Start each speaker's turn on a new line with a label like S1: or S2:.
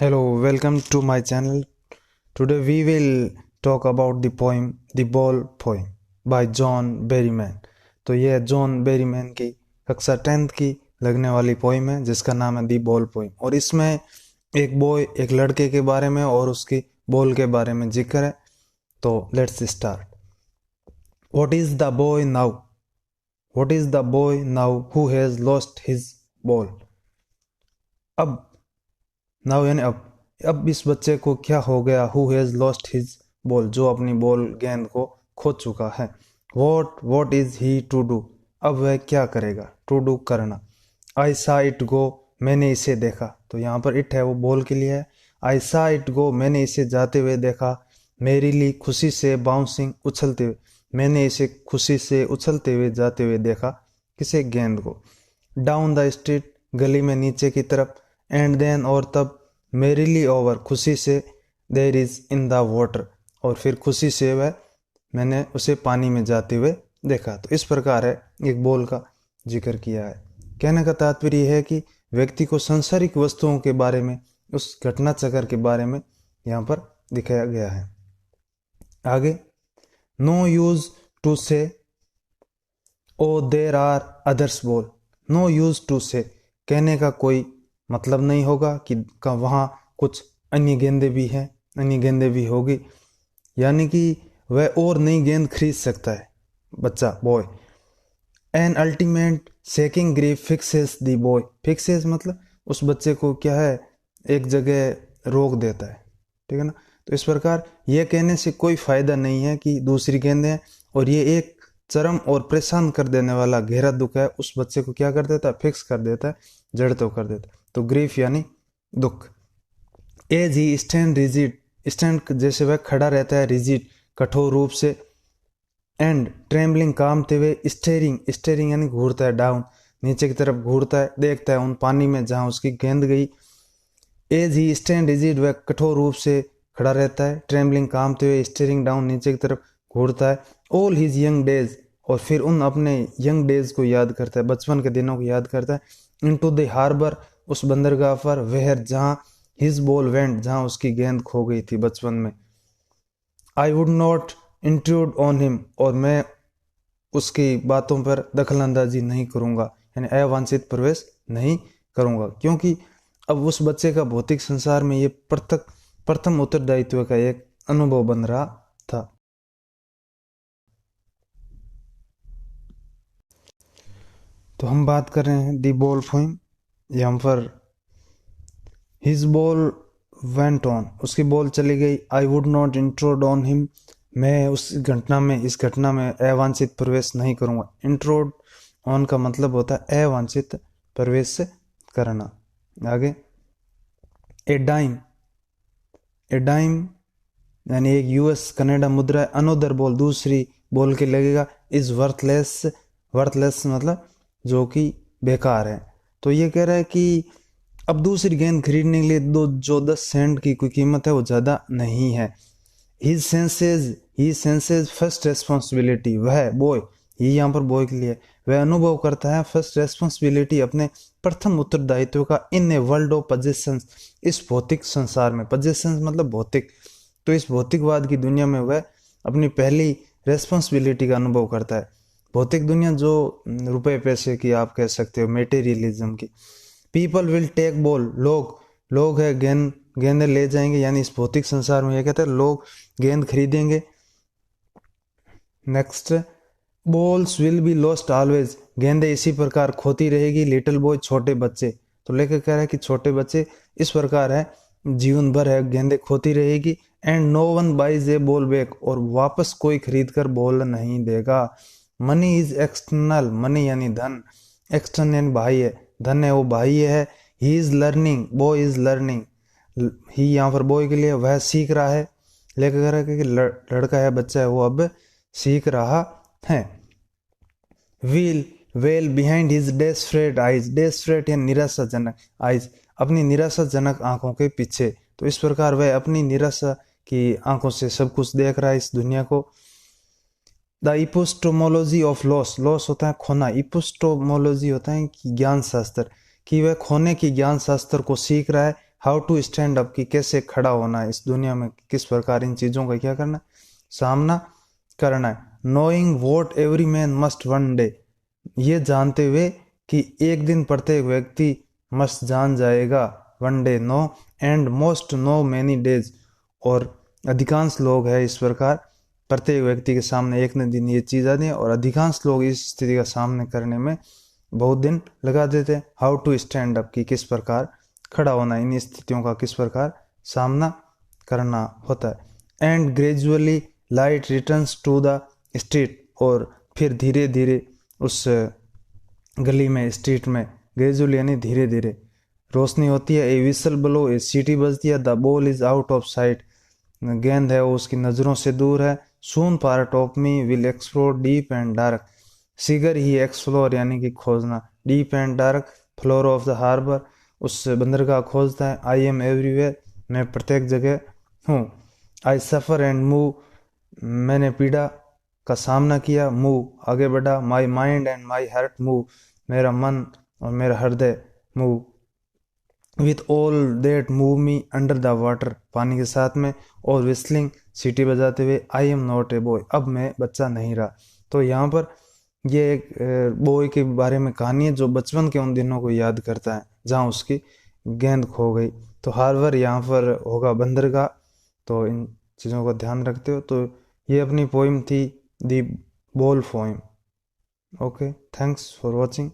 S1: Hello, welcome to my channel. Today we will talk about the poem The Ball Poem by John Berryman. तो यह John Berryman की कक्षा 10th की लगने वाली पोइम है जिसका नाम है दी बॉल पोइम। और इसमें एक लड़के के बारे में और उसकी बॉल के बारे में जिक्र है। तो let's start. What is the boy now? What is the boy now who has lost his ball? अब नाउ यानी अब इस बच्चे को क्या हो गया? Who has lost his ball, जो अपनी बॉल गेंद को खो चुका है। What is he to do, अब वह क्या करेगा? टू डू करना। आई सा इट गो, मैंने इसे देखा। तो यहाँ पर इट है वो बॉल के लिए है। आई सा इट गो, मैंने इसे जाते हुए देखा। मेरी ली खुशी से बाउंसिंग, उछलते हुए, मैंने इसे खुशी से उछलते हुए जाते हुए देखा। किसे? गेंद को। डाउन द स्ट्रीट, गली में नीचे की तरफ। एंड देन, और तब। मेरीली ओवर, खुशी से। There is in the water, और फिर खुशी से वह, मैंने उसे पानी में जाते हुए देखा। तो इस प्रकार है एक बॉल का जिक्र किया है। कहने का तात्पर्य है कि व्यक्ति को सांसारिक वस्तुओं के बारे में, उस घटना चक्र के बारे में यहाँ पर दिखाया गया है। आगे, no use to say oh there are others ball. No use to say, कहने का कोई मतलब नहीं होगा कि वहाँ कुछ अन्य गेंदें भी हैं, अन्य गेंदें भी होगी, यानी कि वह और नई गेंद खरीद सकता है बच्चा, boy. An ultimate shaking grief fixes the boy. Fixes मतलब उस बच्चे को क्या है, एक जगह रोक देता है, ठीक है ना। तो इस प्रकार यह कहने से कोई फायदा नहीं है कि दूसरी गेंदें हैं, और ये एक चरम और परेशान कर देने वाला गहरा दुख है। उस बच्चे को क्या कर देता है? फिक्स कर देता है, जड़ तो कर देता है। तो ग्रीफ यानी दुख। As he stand rigid, stand जैसे वह खड़ा रहता है, रिजिड कठोर रूप से। एंड ट्रेम्बलिंग, कांपते हुए। स्टेरिंग, स्टेरिंग यानी घूरता है, डाउन नीचे की तरफ घूरता है, देखता है उन पानी में जहां उसकी गेंद गई। एज ही स्टैंड रिजिड, वह कठोर रूप से खड़ा रहता है। ट्रेम्बलिंग, कांपते हुए। स्टेरिंग डाउन, नीचे की तरफ घूरता है। ऑल हिज यंग डेज, और फिर उन अपने यंग डेज को याद करता है, बचपन के दिनों को याद करता है। इनटू द हार्बर, उस बंदरगाह पर। वेयर, जहां। हिज बॉल वेंट, जहां उसकी गेंद खो गई थी बचपन में। आई would not intrude on him, और मैं उसकी बातों पर दखलंदाजी नहीं करूंगा, यानी अवांछित प्रवेश नहीं करूंगा, क्योंकि अब उस बच्चे का भौतिक संसार में ये प्रथम उत्तरदायित्व का एक अनुभव बन रहा था। तो हम बात कर रहे हैं दी बॉल पोइम। यहाँ पर हिज बॉल वेंट ऑन, उसकी बॉल चली गई। I would not intrude on him, मैं इस घटना में अवांछित प्रवेश नहीं करूंगा। इंट्रोड ऑन का मतलब होता है अवांछित प्रवेश करना। आगे, ए डाइम, ए डाइम यानी एक यूएस कनाडा मुद्रा है। अनोदर बॉल, दूसरी बॉल के लगेगा। इज वर्थलेस, वर्थलेस मतलब जो कि बेकार है। तो ये कह रहा है कि अब दूसरी गेंद खरीदने के लिए जो 10 सेंट की कोई कीमत है वो ज़्यादा नहीं है। ही सेंसेज फर्स्ट रेस्पॉन्सिबिलिटी, वह बॉय, ये यहाँ पर बॉय के लिए, वह अनुभव करता है फर्स्ट रेस्पॉन्सिबिलिटी, अपने प्रथम उत्तरदायित्व का। इन ए वर्ल्ड ऑफ पजेशंस, इस भौतिक संसार में। पजेशंस मतलब भौतिक, तो इस भौतिकवाद की दुनिया में वह अपनी पहली रेस्पॉन्सिबिलिटी का अनुभव करता है। भौतिक दुनिया जो रुपए पैसे की आप कह सकते हो, मेटेरियलिज्म की। पीपल विल टेक बॉल, लोग है गेंदें ले जाएंगे, यानी इस भौतिक संसार में यह कहते हैं लोग गेंद खरीदेंगे। Next, balls will be lost always, गेंदें इसी प्रकार खोती रहेगी। लिटिल बॉय, छोटे बच्चे, तो लेकर कह रहा है कि छोटे बच्चे इस प्रकार है, जीवन भर है गेंदें खोती रहेगी। And no one buys a ball back, और वापस कोई खरीद कर बॉल नहीं देगा। मनी इज एक्सटर्नल, मनी यानी धन, एक्सटर्नल यानी बाह्य, धन है वो बाह्य है। He is learning, boy is learning, he यहाँ पर बॉय के लिए, वह सीख रहा है। लेकर कह रहा है कि लड़का है, बच्चा है, वो अब सीख रहा है। Wheel well behind his desperate eyes, desperate यानी निराशाजनक, आइज अपनी निराशाजनक आंखों के पीछे। तो इस प्रकार वह अपनी निराशा की आंखों से सब कुछ देख रहा है इस दुनिया को। द इपोस्टोमोलॉजी ऑफ लॉस, लॉस होता है खोना, इपोस्टोमोलॉजी होता है ज्ञान शास्त्र, कि वह खोने की ज्ञान शास्त्र को सीख रहा है। हाउ टू स्टैंड अप की कैसे खड़ा होना है इस दुनिया में, किस प्रकार इन चीज़ों का क्या करना है, सामना करना है। Knowing what every man must one day, ये जानते हुए कि एक दिन प्रत्येक व्यक्ति मस्त जान जाएगा, one day know and most know many days, और अधिकांश लोग हैं इस प्रकार, प्रत्येक व्यक्ति के सामने एक न दिन ये चीज़ आती है और अधिकांश लोग इस स्थिति का सामने करने में बहुत दिन लगा देते हैं। हाउ टू स्टैंड अप की किस प्रकार खड़ा होना, इन स्थितियों का किस प्रकार सामना करना होता है। And gradually light returns to the street, और फिर धीरे धीरे उस गली में, स्ट्रीट में, ग्रेजुअली यानी धीरे धीरे रोशनी होती है। ए विसल ब्लो, ए सीटी बजती है। The ball is out of sight, गेंद है वो उसकी नज़रों से दूर है। Soon part of me will explore deep and dark, शीघ्र ही एक्सप्लोर यानी कि खोजना, deep and dark floor of the harbour, उस बंदरगाह खोजता है। आई एम एवरीवेयर, मैं प्रत्येक जगह हूँ। आई सफ़र एंड मूव, मैंने पीड़ा का सामना किया, मूव आगे बढ़ा। My mind and my heart move, मेरा मन और मेरा हृदय move. With all that move me under the water, पानी के साथ में। और विस्लिंग, सीटी बजाते हुए। I am not a boy, अब मैं बच्चा नहीं रहा। तो यहाँ पर ये एक बॉय के बारे में कहानी है जो बचपन के उन दिनों को याद करता है जहाँ उसकी गेंद खो गई। तो हार्बर यहाँ पर होगा बंदरगाह। तो इन चीज़ों का ध्यान रखते हो। तो ये अपनी पोइम थी, the ball poem. Okay, thanks for watching.